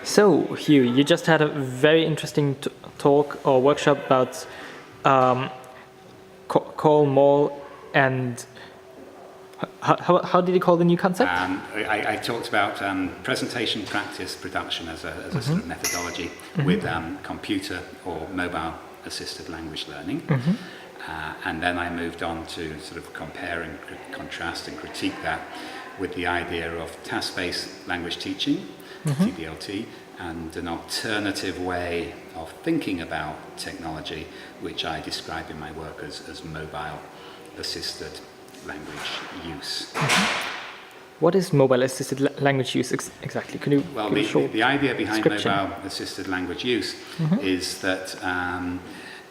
So, Huw, you just had a very interesting talk or workshop about call, mall, and how did you call the new concept? I talked about presentation, practice, production as a sort of methodology with computer or mobile assisted language learning. And then I moved on to sort of compare and contrast and critique that with the idea of task-based language teaching, TBLT, and an alternative way of thinking about technology, which I describe in my work as mobile assisted language use. What is mobile assisted language use exactly? Can you the idea behind mobile assisted language use is that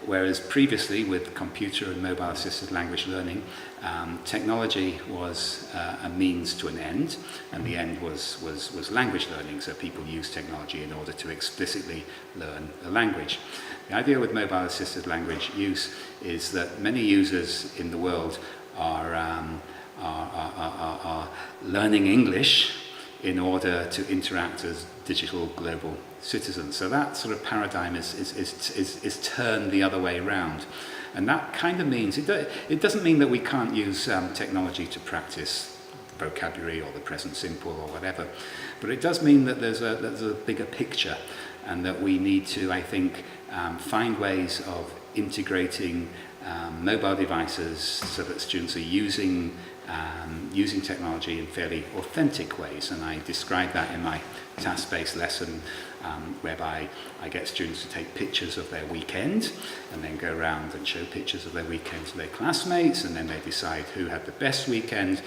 whereas previously with computer and mobile assisted language learning, technology was a means to an end, and the end was language learning, so people use technology in order to explicitly learn a language. The idea with mobile assisted language use is that many users in the world are learning English in order to interact as digital global citizens. So that sort of paradigm is turned the other way around. And that kind of means, it doesn't mean that we can't use technology to practice vocabulary or the present simple or whatever, but it does mean that there's a bigger picture, and that we need to, I think, find ways of integrating mobile devices so that students are using technology in fairly authentic ways. And I describe that in my task-based lesson, whereby I get students to take pictures of their weekend and then go around and show pictures of their weekend to their classmates, and then they decide who had the best weekend,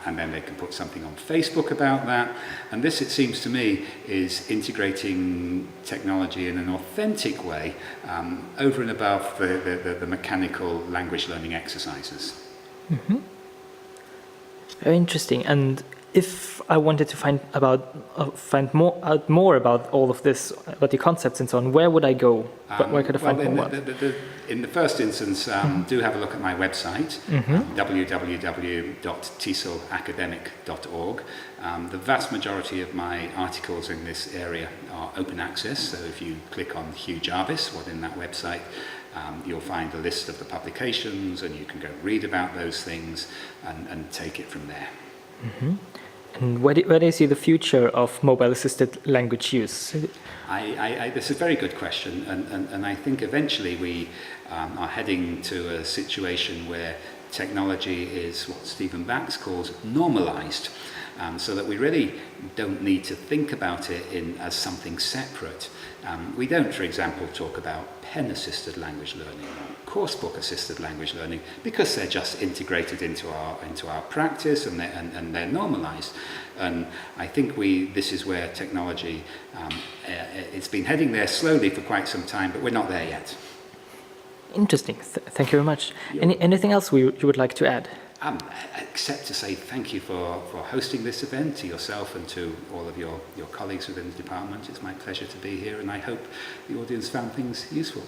and then they can put something on Facebook about that. And this, it seems to me, is integrating technology in an authentic way over and above the mechanical language learning exercises. Very interesting. And if I wanted to find out more about all of this, about the concepts and so on, where would I go? Where could I find more? In the first instance, do have a look at my website, www.tselacademic.org. The vast majority of my articles in this area are open access, so if you click on Huw Jarvis, within that website, you'll find a list of the publications, and you can go read about those things and take it from there. And where do you see the future of mobile-assisted language use? This is a very good question, and I think eventually we are heading to a situation where technology is what Stephen Bax calls normalized, so that we really don't need to think about it as something separate. We don't, for example, talk about pen-assisted language learning or coursebook-assisted language learning because they're just integrated into our practice, and they're normalized. And I think this is where technology, it's been heading there slowly for quite some time, but we're not there yet. Interesting. Thank you very much. Anything else you would like to add? Except to say thank you for hosting this event, to yourself and to all of your colleagues within the department. It's my pleasure to be here, and I hope the audience found things useful.